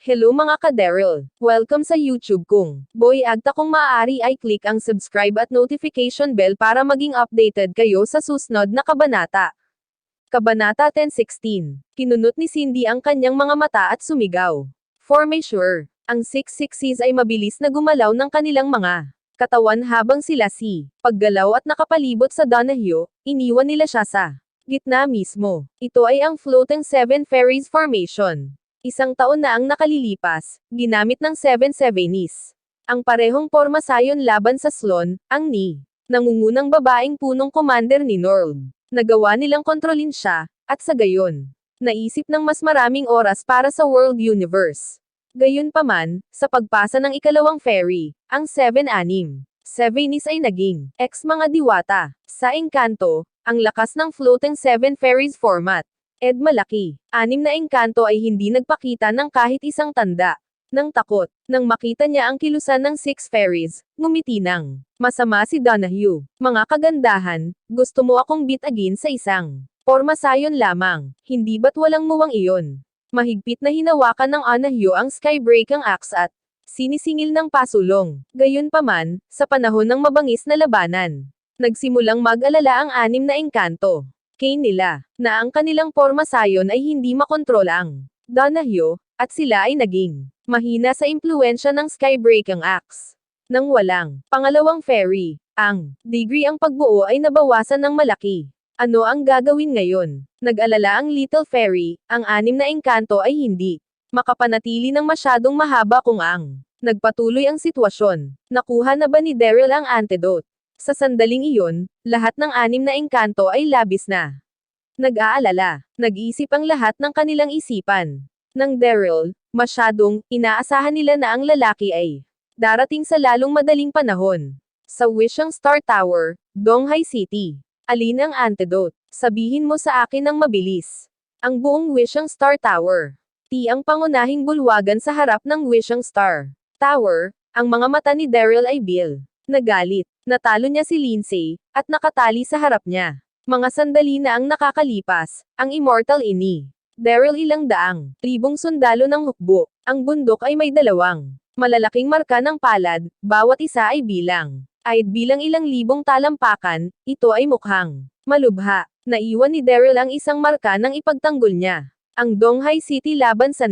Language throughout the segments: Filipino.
Hello mga ka-Daryl! Welcome sa YouTube kong Boy Agta. Kung maaari ay click ang subscribe at notification bell para maging updated kayo sa susunod na kabanata. Kabanata 10:16. Kinunot ni Cindy ang kanyang mga mata at sumigaw. For me sure, ang skykissing ay mabilis na gumalaw ng kanilang mga katawan habang sila paggalaw at nakapalibot sa Donahue, iniwan nila siya sa gitna mismo. Ito ay ang floating Seven Fairies Formation. Isang taon na ang nakalilipas, ginamit ng 770s. Ang parehong porma sayon laban sa Sloan, ang nangungunang babaeng punong commander ni Norld. Nagawa nilang kontrolin siya, at sa gayon, naisip ng mas maraming oras para sa World Universe. Gayunpaman, sa pagpasa ng ikalawang fairy, ang 7-6 ay naging mga diwata. Sa engkanto, ang lakas ng floating Seven Fairies format. Malaki. 6 na engkanto ay hindi nagpakita ng kahit isang tanda ng takot. Nang makita niya ang kilusan ng 6 fairies, ngumiti ng masama si Donahue. Mga kagandahan, gusto mo akong bitagin sa isang porma sayon lamang, hindi ba't walang muwang iyon? Mahigpit na hinawakan ng Donahue ang skybreaking axe at sinisingil ng pasulong. Gayunpaman, sa panahon ng mabangis na labanan, nagsimulang mag-alala ang 6 na engkanto. Nila, na ang kanilang porma sayon ay hindi makontrola ang Donahue, at sila ay naging mahina sa impluensya ng skybreaking axe. Nang walang pangalawang fairy, ang degree ang pagbuo ay nabawasan ng malaki. Ano ang gagawin ngayon? Nag-alala ang little fairy, ang 6 na engkanto ay hindi makapanatili ng masyadong mahaba kung ang nagpatuloy ang sitwasyon. Nakuha na ba ni Daryl ang antidote? Sa sandaling iyon, lahat ng 6 na engkanto ay labis na nag-aalala. Nag-isip ang lahat ng kanilang isipan. Nang Daryl, masyadong inaasahan nila na ang lalaki ay darating sa lalong madaling panahon. Sa Wishing Star Tower, Donghai City. Alin ang antidote? Sabihin mo sa akin ng mabilis. Ang buong Wishing Star Tower. Ang pangunahing bulwagan sa harap ng Wishing Star Tower. Ang mga mata ni Daryl ay nagalit. Natalo niya si Lindsay, at nakatali sa harap niya. Mga sandali na ang nakakalipas, ang immortal Daryl ilang daang tribong sundalo ng hukbo. Ang bundok ay may dalawang malalaking marka ng palad, bawat isa ay bilang ilang libong talampakan. Ito ay mukhang malubha. Naiwan ni Daryl ang isang marka ng ipagtanggol niya. Ang Donghai City laban sa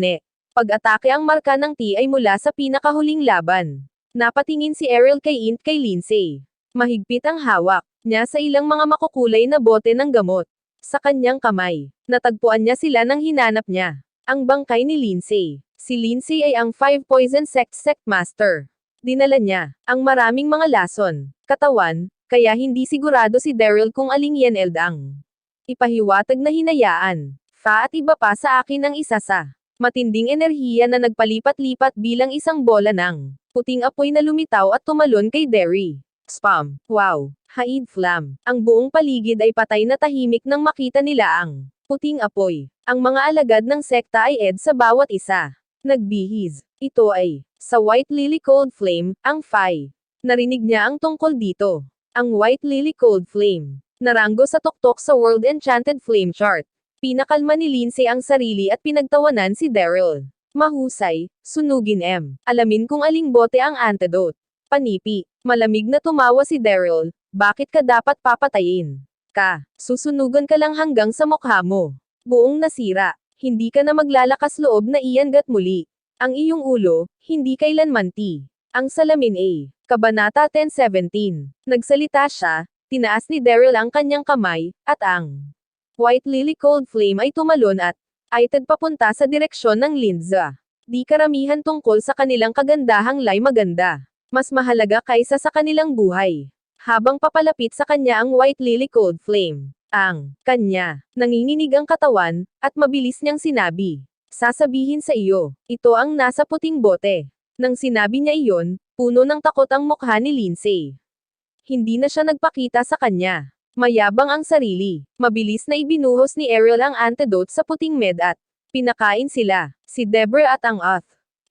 Pag-atake ang marka ng T ay mula sa pinakahuling laban. Napatingin si Errol kay Lindsay. Mahigpit ang hawak niya sa ilang mga makukulay na bote ng gamot. Sa kanyang kamay, natagpuan niya sila nang hinanap niya ang bangkay ni Lindsay. Si Lindsay ay ang 5 poison sect master. Dinala niya ang maraming mga lason, katawan, kaya hindi sigurado si Daryl kung aling yan ang ipahiwatag na hinayaan. At iba pa sa akin ang isa sa matinding enerhiya na nagpalipat-lipat bilang isang bola ng puting apoy na lumitaw at tumalon kay Derry. Spam. Wow. Haid flam. Ang buong paligid ay patay na tahimik nang makita nila ang puting apoy. Ang mga alagad ng sekta ay sa bawat isa. Nagbihis. Ito ay sa White Lily Cold Flame, ang Phi. Narinig niya ang tungkol dito. Ang White Lily Cold Flame. Naranggo sa tuktok sa World Enchanted Flame Chart. Pinakalma ni Lindsay ang sarili at pinagtawanan si Daryl. Mahusay. Sunugin Alamin kung aling bote ang antidote. Panipi. Malamig na tumawa si Daryl. Bakit ka dapat papatayin? Susunugan ka lang hanggang sa mukha mo. Buong nasira. Hindi ka na maglalakas loob na iyangat muli. Ang iyong ulo, hindi kailanman ang salamin Kabanata 10:17. Nagsalita siya, tinaas ni Daryl ang kanyang kamay, at ang White Lily Cold Flame ay tumalon at aited papunta sa direksyon ng Lindsay. Di karamihan tungkol sa kanilang kagandahang maganda. Mas mahalaga kaysa sa kanilang buhay. Habang papalapit sa kanya ang White Lily Cold Flame, nanginginig ang katawan, at mabilis niyang sinabi, sasabihin sa iyo, ito ang nasa puting bote. Nang sinabi niya iyon, puno ng takot ang mukha ni Lindsay. Hindi na siya nagpakita sa kanya. Mayabang ang sarili. Mabilis na ibinuhos ni Errol ang antidote sa puting med at pinakain sila, si Deborah at ang Oth.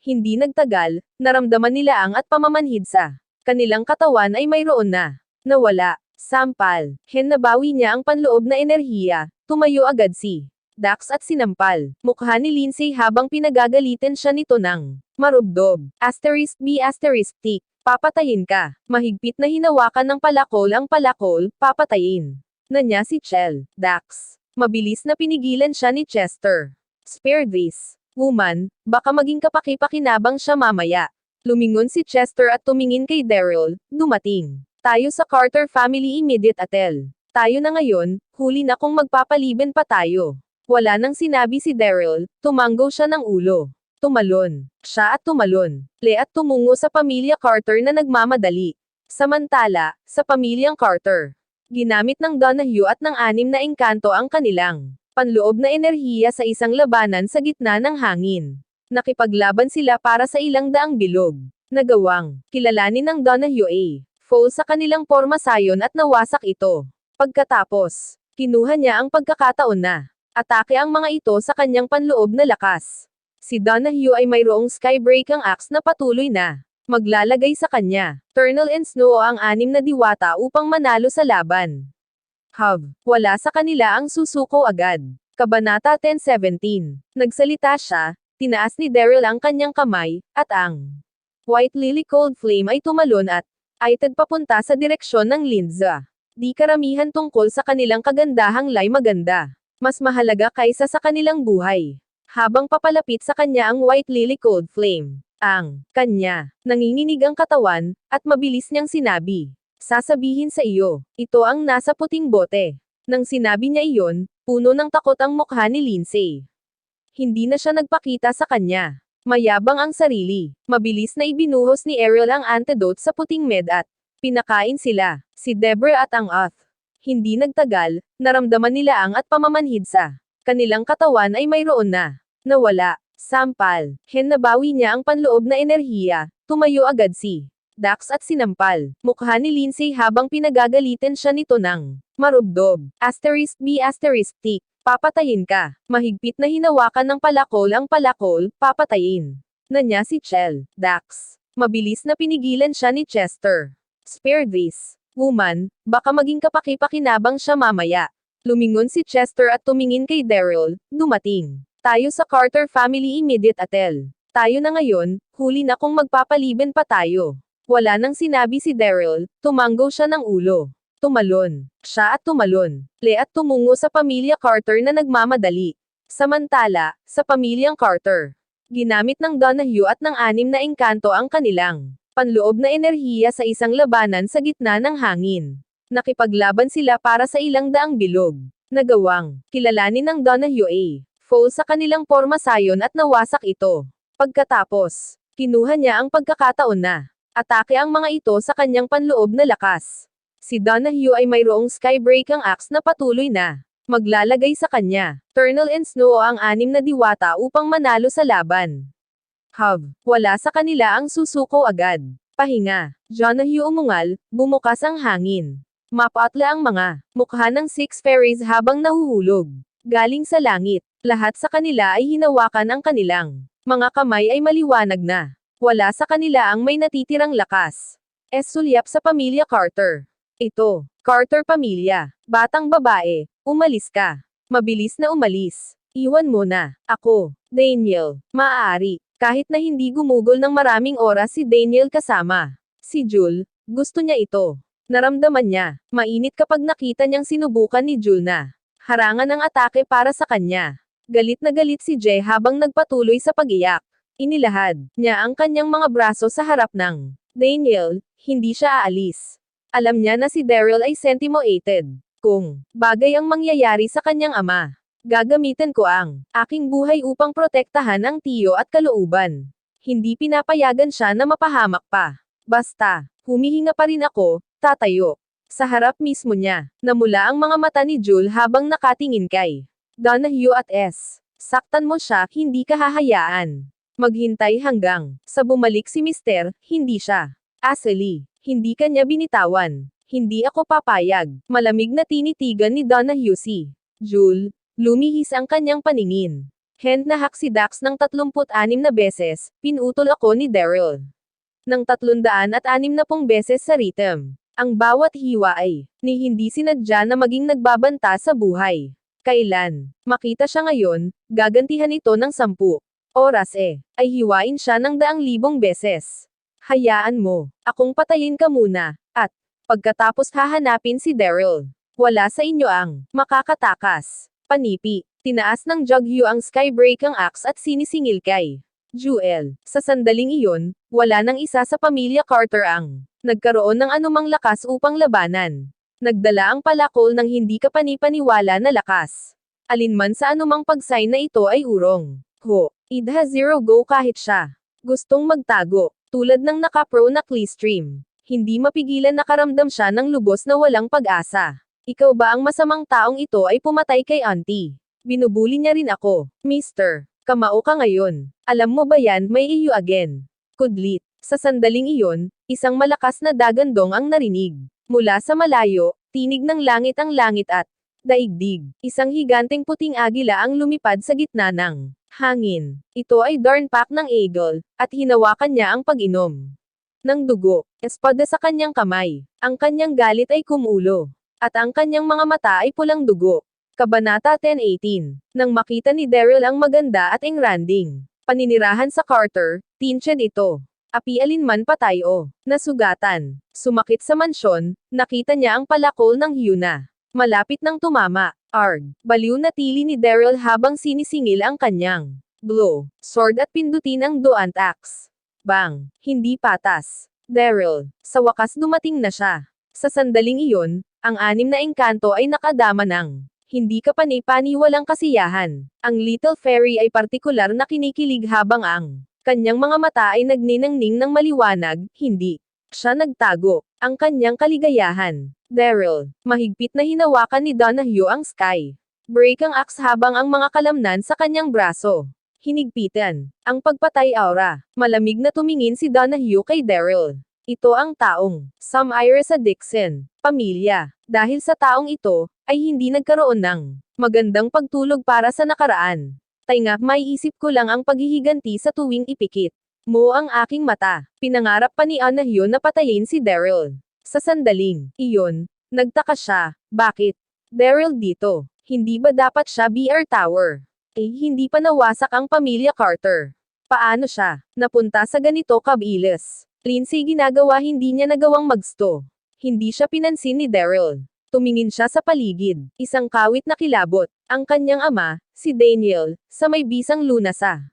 Hindi nagtagal, naramdaman nila ang at pamamanhid sa kanilang katawan ay mayroon na nawala. Sampal. Nabawi niya ang panloob na enerhiya. Tumayo agad si Dax at sinampal. Mukha ni Lindsay habang pinagagalitan siya nito ng marubdob. *B***, papatayin ka. Mahigpit na hinawakan ng palakol ang palakol, papatayin na niya si Chell. Dax. Mabilis na pinigilan siya ni Chester. Spare this, woman, baka maging kapaki-pakinabang siya mamaya. Lumingon si Chester at tumingin kay Daryl, dumating tayo sa Carter family immediate atel. Tayo na ngayon, huli na kung magpapaliban pa tayo. Wala nang sinabi si Daryl, tumanggo siya ng ulo. Tumalon. Siya at tumalon. At tumungo sa pamilya Carter na nagmamadali. Samantala, sa pamilyang Carter, ginamit ng Donahue at ng 6 na engkanto ang kanilang panloob na enerhiya sa isang labanan sa gitna ng hangin. Nakipaglaban sila para sa ilang daang bilog. Nagawang kilalanin ng Donahue A. Fall sa kanilang pormasayon at nawasak ito. Pagkatapos, kinuha niya ang pagkakataon na atake ang mga ito sa kanyang panloob na lakas. Si Donahue ay mayroong skybreakang axe na patuloy na maglalagay sa kanya. Turnal and Snow ang 6 na diwata upang manalo sa laban. Wala sa kanila ang susuko agad. Kabanata 10:17. Nagsalita siya, tinaas ni Daryl ang kanyang kamay, at ang White Lily Cold Flame ay tumalon at aited papunta sa direksyon ng Lindsay. Di karamihan tungkol sa kanilang kagandahang lay maganda. Mas mahalaga kaysa sa kanilang buhay. Habang papalapit sa kanya ang White Lily Cold Flame, ang kanya, nanginginig ang katawan, at mabilis niyang sinabi, sasabihin sa iyo, ito ang nasa puting bote. Nang sinabi niya iyon, puno ng takot ang mukha ni Lindsay. Hindi na siya nagpakita sa kanya. Mayabang ang sarili. Mabilis na ibinuhos ni Ariel ang antidote sa puting med at pinakain sila, si Deborah at ang Oth. Hindi nagtagal, naramdaman nila ang at pamamanhid sa kanilang katawan ay mayroon na nawala. Sampal. Nabawi niya ang panloob na enerhiya. Tumayo agad si Dax at sinampal. Mukha ni Lindsay habang pinagagalitan siya nito ng marubdob. *B***, papatayin ka. Mahigpit na hinawakan ng palakol ang palakol, papatayin na niya si Chell. Dax. Mabilis na pinigilan siya ni Chester. Spare this, woman, baka maging kapaki-pakinabang siya mamaya. Lumingon si Chester at tumingin kay Daryl, dumating tayo sa Carter family immediate atel. Tayo na ngayon, huli na kung magpapaliban pa tayo. Wala nang sinabi si Daryl, tumanggo siya ng ulo. Tumalon. Siya at tumalon. At tumungo sa pamilya Carter na nagmamadali. Samantala, sa pamilyang Carter, ginamit ng Donahue at ng 6 na engkanto ang kanilang panloob na enerhiya sa isang labanan sa gitna ng hangin. Nakipaglaban sila para sa ilang daang bilog. Nagawang kilalanin ng Donahue A. Fall sa kanilang pormasayon at nawasak ito. Pagkatapos, kinuha niya ang pagkakataon na atake ang mga ito sa kanyang panloob na lakas. Si Donahue ay mayroong skybreakang axe na patuloy na maglalagay sa kanya. Turnal and Snow ang 6 na diwata upang manalo sa laban. Wala sa kanila ang susuko agad. Pahinga. Donahue umungal, bumukas ang hangin. Mapatla ang mga mukha ng 6 fairies habang nahuhulog. Galing sa langit. Lahat sa kanila ay hinawakan ang kanilang mga kamay ay maliwanag na. Wala sa kanila ang may natitirang lakas. Sulyap sa pamilya Carter. Ito, Carter pamilya. Batang babae, umalis ka. Mabilis na umalis. Iwan mo na. Ako, Daniel. Maaari. Kahit na hindi gumugol ng maraming oras si Daniel kasama si Jul, gusto niya ito. Naramdaman niya, mainit kapag nakita niyang sinubukan ni Jul na harangan ang atake para sa kanya. Galit na galit si Jay habang nagpatuloy sa pag-iyak. Inilahad niya ang kanyang mga braso sa harap ng Daniel, hindi siya aalis. Alam niya na si Daryl ay sentimoated. Kung bagay ang mangyayari sa kanyang ama, gagamitin ko ang aking buhay upang protektahan ang tiyo at kalooban. Hindi pinapayagan siya na mapahamak pa. Basta, humihinga pa rin ako, tatayo. Sa harap mismo niya, namula ang mga mata ni Jul habang nakatingin kay Donahue at S. Saktan mo siya, hindi ka hahayaan. Maghintay hanggang sa bumalik si Mister, hindi siya asali. Hindi kanya binitawan. Hindi ako papayag. Malamig na tinitigan ni Donahue si Jul. Lumihis ang kanyang paningin. Nahak si Dax ng 36 na beses, pinutol ako ni Daryl ng 360 beses sa rhythm. Ang bawat hiwa ay ni hindi sinadya na maging nagbabanta sa buhay. Kailan makita siya ngayon, gagantihan ito ng 10 oras ay hiwain siya ng 100,000 beses. Hayaan mo, akong patayin ka muna, at pagkatapos hahanapin si Daryl. Wala sa inyo ang makakatakas. Panipi, tinaas ng Jughew ang skybreakang axe at sinisingil kay Jewel. Sa sandaling iyon, wala nang isa sa pamilya Carter ang nagkaroon ng anumang lakas upang labanan. Nagdala ang palakol ng hindi kapanipaniwala na lakas. Alinman sa anumang pag-sign na ito ay urong. It has zero go kahit siya gustong magtago, tulad ng nakapro na Cleestream. Hindi mapigilan nakaramdam siya ng lubos na walang pag-asa. Ikaw ba ang masamang taong ito ay pumatay kay auntie? Binubuli niya rin ako, Mister. Kamao ka ngayon. Alam mo ba yan, may iyo again. Kudlit. Sa sandaling iyon, isang malakas na dagandong ang narinig. Mula sa malayo, tinig ng langit ang langit at daigdig. Isang higanteng puting agila ang lumipad sa gitna ng hangin. Ito ay darnpack ng eagle, at hinawakan niya ang pag-inom ng dugo. Espada sa kanyang kamay. Ang kanyang galit ay kumulo. At ang kanyang mga mata ay pulang dugo. Kabanata 10:18. Nang makita ni Daryl ang maganda at engranding paninirahan sa Carter, tinched ito. Api alinman patay o nasugatan. Sumakit sa mansyon, nakita niya ang palakol ng Hyuna. Malapit nang tumama. Arg. Baliw na tili ni Daryl habang sinisingil ang kanyang blow sword at pindutin ang doant axe. Bang! Hindi patas. Daryl. Sa wakas dumating na siya. Sa sandaling iyon, ang 6 na engkanto ay nakadama ng hindi kapanipaniwalang kasiyahan. Ang Little Fairy ay partikular na kinikilig habang ang kanyang mga mata ay nagniningning ng maliwanag, hindi siya nagtago. Ang kanyang kaligayahan. Daryl. Mahigpit na hinawakan ni Donahue ang sky break ang axe habang ang mga kalamnan sa kanyang braso. Hinigpitan. Ang pagpatay aura. Malamig na tumingin si Donahue kay Daryl. Ito ang taong Sam Iris sa Dixon pamilya. Dahil sa taong ito, ay hindi nagkaroon ng magandang pagtulog para sa nakaraan. Tainga, may isip ko lang ang paghihiganti sa tuwing ipikit mo ang aking mata. Pinangarap pa ni Donahue na patayin si Daryl. Sa sandaling iyon, nagtaka siya. Bakit Daryl dito? Hindi ba dapat siya BR Tower? Hindi pa nawasak ang pamilya Carter. Paano siya napunta sa ganito kabilis? Lindsay ginagawa hindi niya nagawang magsto. Hindi siya pinansin ni Daryl. Tumingin siya sa paligid. Isang kawit na kilabot. Ang kanyang ama, si Daniel, sa may bisang Luna sa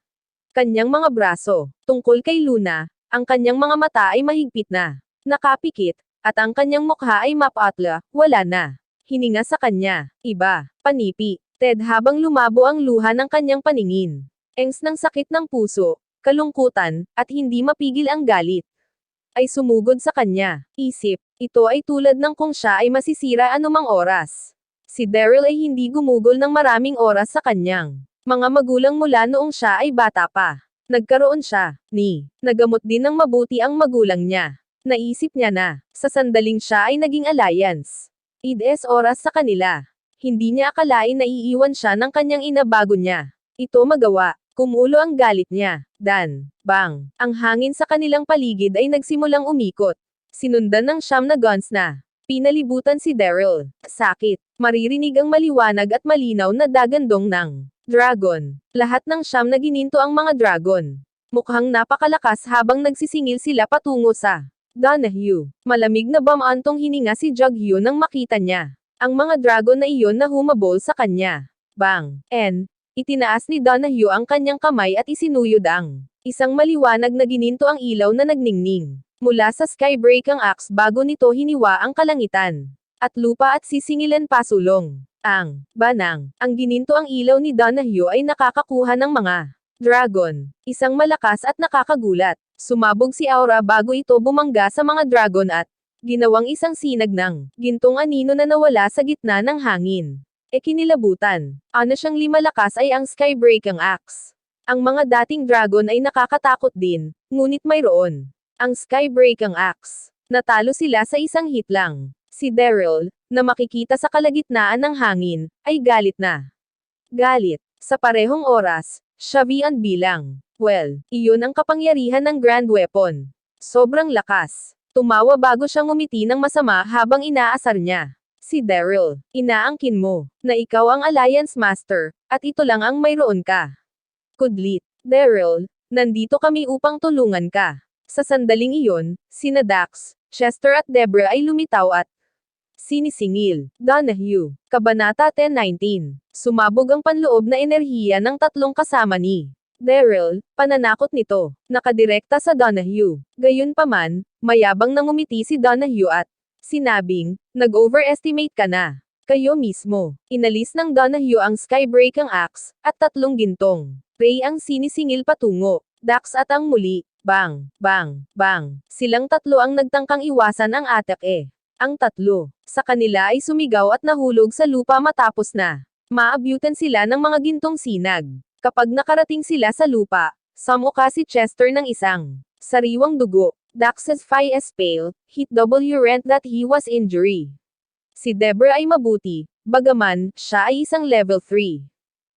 kanyang mga braso. Tungkol kay Luna, ang kanyang mga mata ay mahigpit na nakapikit, at ang kanyang mukha ay mapatla, wala na hininga sa kanya. Iba, panipi. Ted habang lumabo ang luha ng kanyang paningin. Engs ng sakit ng puso, kalungkutan, at hindi mapigil ang galit ay sumugod sa kanya. Isip, ito ay tulad ng kung siya ay masisira anumang oras. Si Daryl ay hindi gumugol ng maraming oras sa kanyang mga magulang mula noong siya ay bata pa. Nagkaroon siya ni nagamot din ng mabuti ang magulang niya. Naisip niya na, sa sandaling siya ay naging alliance. Ides oras sa kanila. Hindi niya akalain na iiwan siya ng kanyang ina bago niya ito magawa. Kumulo ang galit niya. Bang! Ang hangin sa kanilang paligid ay nagsimulang umikot. Sinundan ng 9 na guns na pinalibutan si Daryl. Sakit. Maririnig ang maliwanag at malinaw na dagandong ng dragon. Lahat ng 9 na gininto ang mga dragon. Mukhang napakalakas habang nagsisingil sila patungo sa Donahue. Malamig na bamantong hininga si Jughew nang makita niya ang mga dragon na iyon na humabol sa kanya. Bang! Itinaas ni Donahue ang kanyang kamay at isinuyod ang isang maliwanag na gininto ang ilaw na nagningning mula sa skybreak ang axe bago nito hiniwa ang kalangitan at lupa at sisingilan pasulong. Ang gininto ang ilaw ni Donahue ay nakakakuha ng mga dragon. Isang malakas at nakakagulat. Sumabog si Aura bago ito bumangga sa mga dragon at ginawang isang sinag ng gintong anino na nawala sa gitna ng hangin. Kinilabutan. Ano siyang limalakas ay ang skybreak ang axe. Ang mga dating dragon ay nakakatakot din, ngunit mayroon ang skybreak ang axe. Natalo sila sa isang hit lang. Si Daryl, na makikita sa kalagitnaan ng hangin, ay galit na. Galit. Sa parehong oras, siya ang bilang. Well, iyon ang kapangyarihan ng grand weapon. Sobrang lakas. Tumawa bago siya ngumiti ng masama habang inaasar niya si Daryl. Inaangkin mo, na ikaw ang Alliance Master, at ito lang ang mayroon ka. Kudlit. Daryl, nandito kami upang tulungan ka. Sa sandaling iyon, sina Dax, Chester at Debra ay lumitaw at sinisingil. Donahue. Kabanata 10:19. Sumabog ang panloob na enerhiya ng tatlong kasama ni Daryl, pananakot nito, nakadirekta sa Donahue. Gayunpaman, mayabang nang umiti si Donahue at sinabing, nag-overestimate ka na. Kayo mismo. Inalis ng Donahue ang skybreaking axe, at tatlong gintong ray ang sinisingil patungo. Dax at ang muli, bang, bang, bang. Silang tatlo ang nagtangkang iwasan ang atake. Ang tatlo sa kanila ay sumigaw at nahulog sa lupa matapos na maabyutan sila ng mga gintong sinag. Kapag nakarating sila sa lupa, samuka si Chester ng isang sariwang dugo. Dax's face pale, hit W rent that he was injury. Si Debra ay mabuti, bagaman, siya ay isang level 3.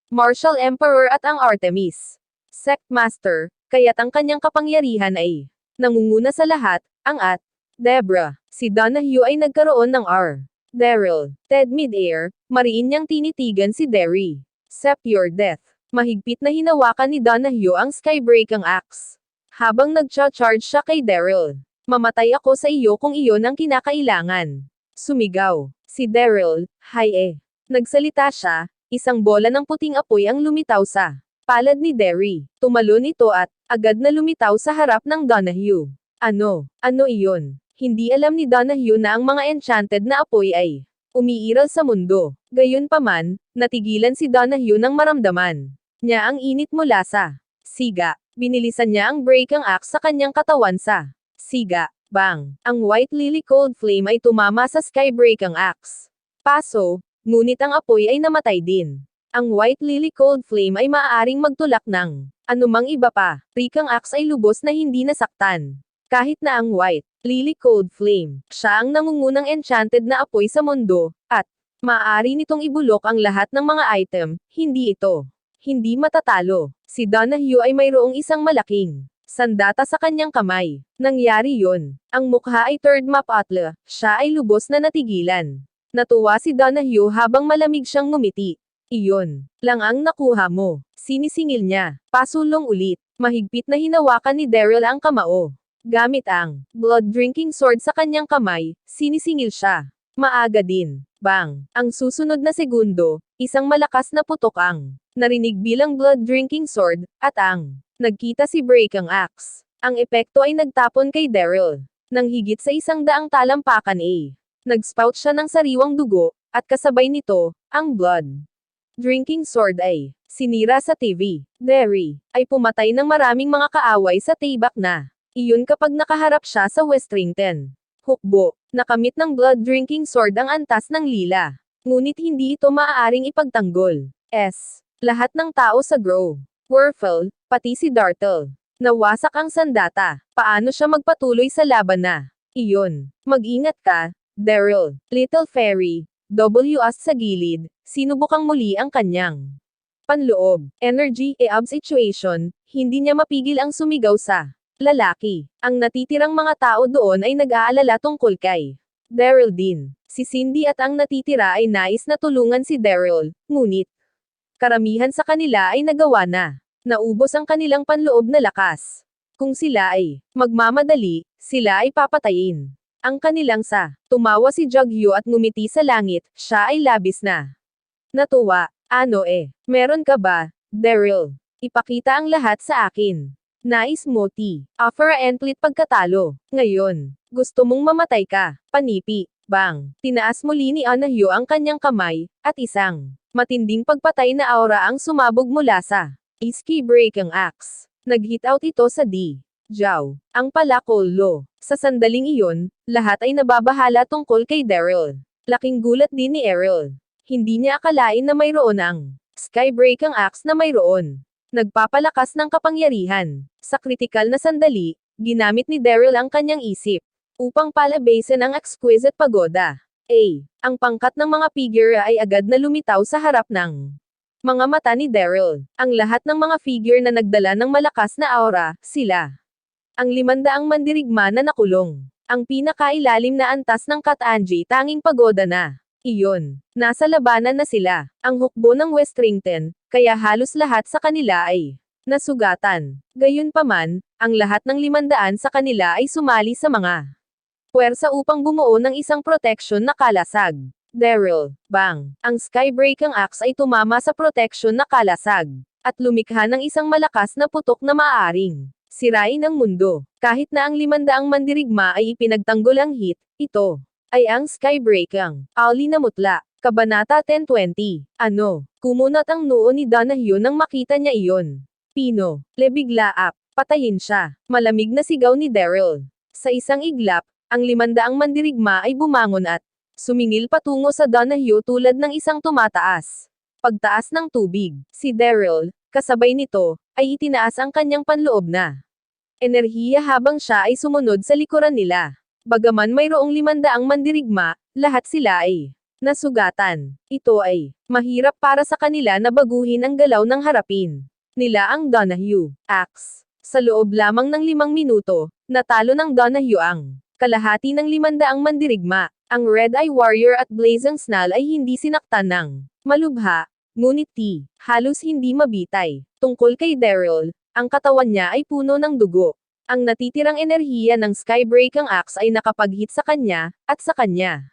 Martial Emperor at ang Artemis Sect Master, kaya't ang kanyang kapangyarihan ay nangunguna sa lahat, ang at Debra. Si Donahue ay nagkaroon ng R. Daryl. Ted mid-air, mariin niyang tinitigan si Derry. Sep your death. Mahigpit na hinawakan ni Donahue ang skybreaking axe. Habang nagcha-charge siya kay Daryl. Mamatay ako sa iyo kung iyon ang kinakailangan. Sumigaw. Si Daryl, hay. Nagsalita siya, isang bola ng puting apoy ang lumitaw sa palad ni Derry. Tumalon ito at agad na lumitaw sa harap ng Donahue. Ano iyon? Hindi alam ni Donahue na ang mga enchanted na apoy ay umiiral sa mundo. Gayunpaman, natigilan si Donahue nang maramdaman niya ang init mula sa siga. Binilisan niya ang breaking axe sa kanyang katawan sa siga. Bang! Ang white lily cold flame ay tumama sa skybreaking axe. Paso, ngunit ang apoy ay namatay din. Ang white lily cold flame ay maaaring magtulak ng anumang iba pa. Breaking axe ay lubos na hindi nasaktan. Kahit na ang white lily cold flame, siya ang nangungunang enchanted na apoy sa mundo, at maaari nitong ibulok ang lahat ng mga item, hindi matatalo. Si Donahue ay mayroong isang malaking sandata sa kanyang kamay. Nangyari yon. Ang mukha ay third map atla, siya ay lubos na natigilan. Natuwa si Donahue habang malamig siyang ngumiti. Iyon lang ang nakuha mo. Sinisingil niya. Pasulong ulit. Mahigpit na hinawakan ni Daryl ang kamao. Gamit ang blood-drinking sword sa kanyang kamay, sinisingil siya. Maaga din. Bang! Ang susunod na segundo, isang malakas na putok ang narinig bilang blood-drinking sword, at ang nagkita si breaking axe. Ang epekto ay nagtapon kay Daryl nang higit sa 100 talampakan Nagspout siya ng sariwang dugo, at kasabay nito, ang blood-drinking sword ay sinira sa TV. Derry ay pumatay ng maraming mga kaaway sa tibak na iyon kapag nakaharap siya sa Westrington. Hukbo, nakamit ng blood-drinking sword ang antas ng lila. Ngunit hindi ito maaaring ipagtanggol. Lahat ng tao sa Grove, Werfel, pati si Dartle. Nawasak ang sandata. Paano siya magpatuloy sa laban na iyon? Mag-ingat ka, Daryl. Little Fairy, WS sa gilid, sinubukang muli ang kanyang panloob. Energy situation, hindi niya mapigil ang sumigaw sa lalaki. Ang natitirang mga tao doon ay nag-aalala tungkol kay Daryl din. Si Cindy at ang natitira ay nais na tulungan si Daryl, ngunit karamihan sa kanila ay nagawa na. Naubos ang kanilang panloob na lakas. Kung sila ay magmamadali, sila ay papatayin. Ang kanilang tumawa si Jugyu at ngumiti sa langit, siya ay labis na natuwa. Meron ka ba, Daryl? Ipakita ang lahat sa akin. Nais mo offer a entlit pagkatalo. Ngayon, gusto mong mamatay ka, panipi. Bang! Tinaas muli ni Donahue ang kanyang kamay, at isang matinding pagpatay na aura ang sumabog mula sa skybreaking axe. Nag-hit out ito sa Jaw. Ang palakolo. Sa sandaling iyon, lahat ay nababahala tungkol kay Daryl. Laking gulat din ni Errol. Hindi niya akalain na mayroon ang skybreaking axe na mayroon nagpapalakas ng kapangyarihan. Sa kritikal na sandali, ginamit ni Daryl ang kanyang isip upang palabasin ang exquisite pagoda. Ang pangkat ng mga figure ay agad na lumitaw sa harap ng mga mata ni Daryl. Ang lahat ng mga figure na nagdala ng malakas na aura, sila ang 500 mandirigma na nakulong. Ang pinakailalim na antas ng Katanji tanging pagoda na Iyon. Nasa labanan na sila. Ang hukbo ng Westrington, kaya halos lahat sa kanila ay nasugatan. Gayunpaman, ang lahat ng 500 sa kanila ay sumali sa mga puwersa upang bumuo ng isang proteksyon na kalasag. Daryl, bang! Ang skybreaking axe ay tumama sa proteksyon na kalasag, at lumikha ng isang malakas na putok na maaaring sirain ang mundo. Kahit na ang 500 mandirigma ay ipinagtanggol ang hit, ito ay ang skybreaking ali na mutla. Kabanata 10:20. Ano? Kumunot ang noo ni Donahue nang makita niya iyon. Pino, lebiglaap, patayin siya. Malamig na sigaw ni Daryl. Sa isang iglap, ang 500 mandirigma ay bumangon at sumingil patungo sa Donahue tulad ng isang tumataas pagtaas ng tubig. Si Daryl, kasabay nito, ay itinaas ang kanyang panloob na enerhiya habang siya ay sumunod sa likuran nila. Bagaman mayroong 500 mandirigma, lahat sila ay nasugatan. Ito ay mahirap para sa kanila na baguhin ang galaw ng harapin nila ang Donahue axe. Sa loob lamang ng 5 minuto, natalo ng Donahue ang kalahati ng 500 mandirigma. Ang Red Eye Warrior at Blazing Snarl ay hindi sinaktan ng malubha, ngunit halos hindi mabitay. Tungkol kay Daryl, ang katawan niya ay puno ng dugo. Ang natitirang enerhiya ng skybreaking axe ay nakapag-hit sa kanya, at sa kanya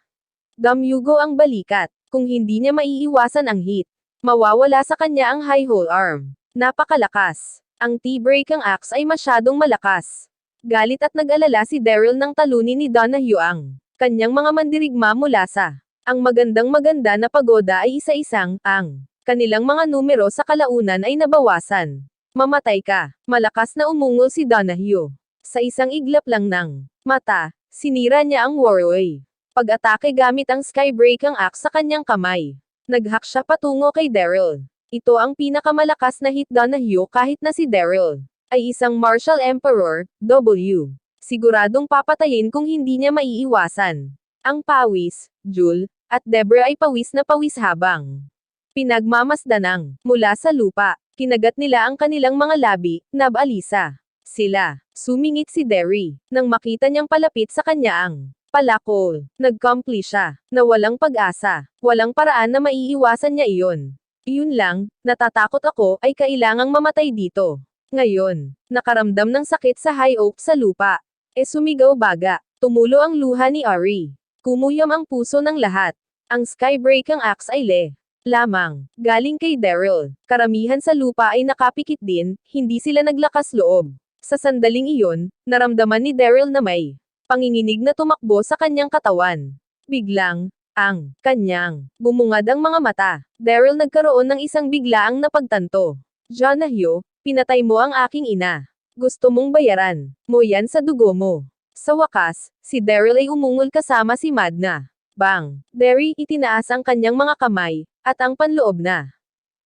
damyugo ang balikat. Kung hindi niya maiiwasan ang hit, mawawala sa kanya ang high hole arm. Napakalakas. Ang T-breaking axe ay masyadong malakas. Galit at nag-alala si Daryl nang talunin ni Donahue ang kanyang mga mandirigma mula sa ang magandang-maganda na pagoda ay isa-isang ang kanilang mga numero sa kalaunan ay nabawasan. Mamatay ka. Malakas na umungol si Donahue. Sa isang iglap lang ng mata, sinira niya ang warway. Pag-atake gamit ang skybreaking axe sa kanyang kamay. Naghack siya patungo kay Daryl. Ito ang pinakamalakas na hit Donahue kahit na si Daryl ay isang martial emperor, W. Siguradong papatayin kung hindi niya maiiwasan. Ang pawis, Jul, at Debra ay pawis na pawis habang pinagmamasdanang mula sa lupa. Kinagat nila ang kanilang mga labi, nabalisa. Sila. Sumingit si Derry. Nang makita niyang palapit sa kanya ang palakol. Nagkompli siya. Na walang pag-asa. Walang paraan na maiiwasan niya iyon. Iyon lang, natatakot ako, ay kailangang mamatay dito. Ngayon, nakaramdam ng sakit sa high oak sa lupa. Sumigaw baga. Tumulo ang luha ni Ari. Kumuyam ang puso ng lahat. Ang skybreaking axe ay lamang, galing kay Daryl. Karamihan sa lupa ay nakapikit din, hindi sila naglakas loob. Sa sandaling iyon, naramdaman ni Daryl na may panginginig na tumakbo sa kanyang katawan. Biglang, ang kanyang bumungad ang mga mata. Daryl nagkaroon ng isang biglaang napagtanto. Donahue, pinatay mo ang aking ina. Gusto mong bayaran mo yan sa dugo mo. Sa wakas, si Daryl ay umungol kasama si Madna. Bang! Derry itinaas ang kanyang mga kamay, at ang panloob na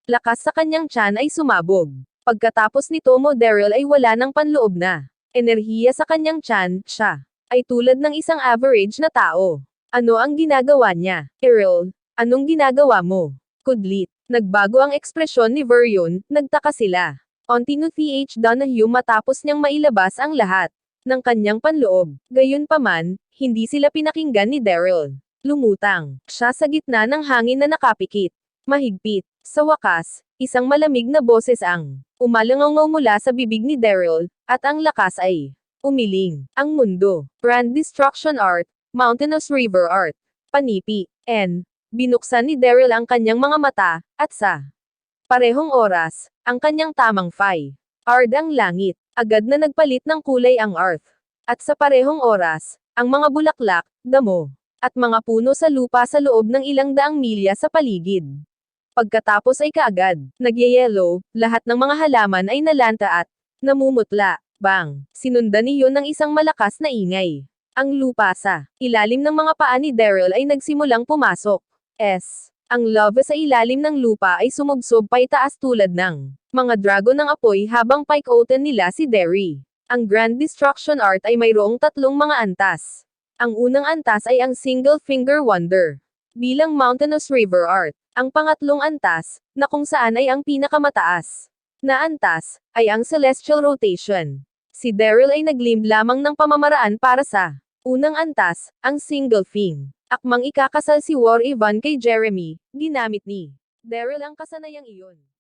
lakas sa kanyang tiyan ay sumabog. Pagkatapos nito mo Daryl ay wala ng panloob na enerhiya sa kanyang tiyan, siya ay tulad ng isang average na tao. Ano ang ginagawa niya? Errol, anong ginagawa mo? Kudlit. Nagbago ang ekspresyon ni Verion, nagtaka sila. Onti no Th Donahue matapos niyang mailabas ang lahat ng kanyang panloob. Gayunpaman, hindi sila pinakinggan ni Daryl. Lumutang siya sa gitna ng hangin na nakapikit. Mahigpit. Sa wakas, isang malamig na boses ang umalangaw mula sa bibig ni Daryl, at ang lakas ay umiling. Ang mundo. Brand Destruction Art, Mountainous River Art. Panipi. Binuksan ni Daryl ang kanyang mga mata, at sa parehong oras, ang kanyang tamang ard ang langit. Agad na nagpalit ng kulay ang earth. At sa parehong oras, ang mga bulaklak, damo, at mga puno sa lupa sa loob ng ilang daang milya sa paligid. Pagkatapos ay kaagad, nagyayelo, lahat ng mga halaman ay nalanta at namumutla. Bang! Sinundan niyon ng isang malakas na ingay. Ang lupa sa ilalim ng mga paa ni Daryl ay nagsimulang pumasok. Ang lava sa ilalim ng lupa ay sumubsob paitaas tulad ng mga dragon ng apoy habang paikoten nila si Derry. Ang Grand Destruction Art ay mayroong 3 mga antas. Ang unang antas ay ang Single Finger Wonder. Bilang Mountainous River Art. Ang pangatlong antas, na kung saan ay ang pinakamataas na antas, ay ang Celestial Rotation. Si Daryl ay naglimb lamang ng pamamaraan para sa unang antas, ang Single Fing. Akmang ikakasal si War Ivan kay Jeremy, ginamit ni Daryl ang kasanayang iyon.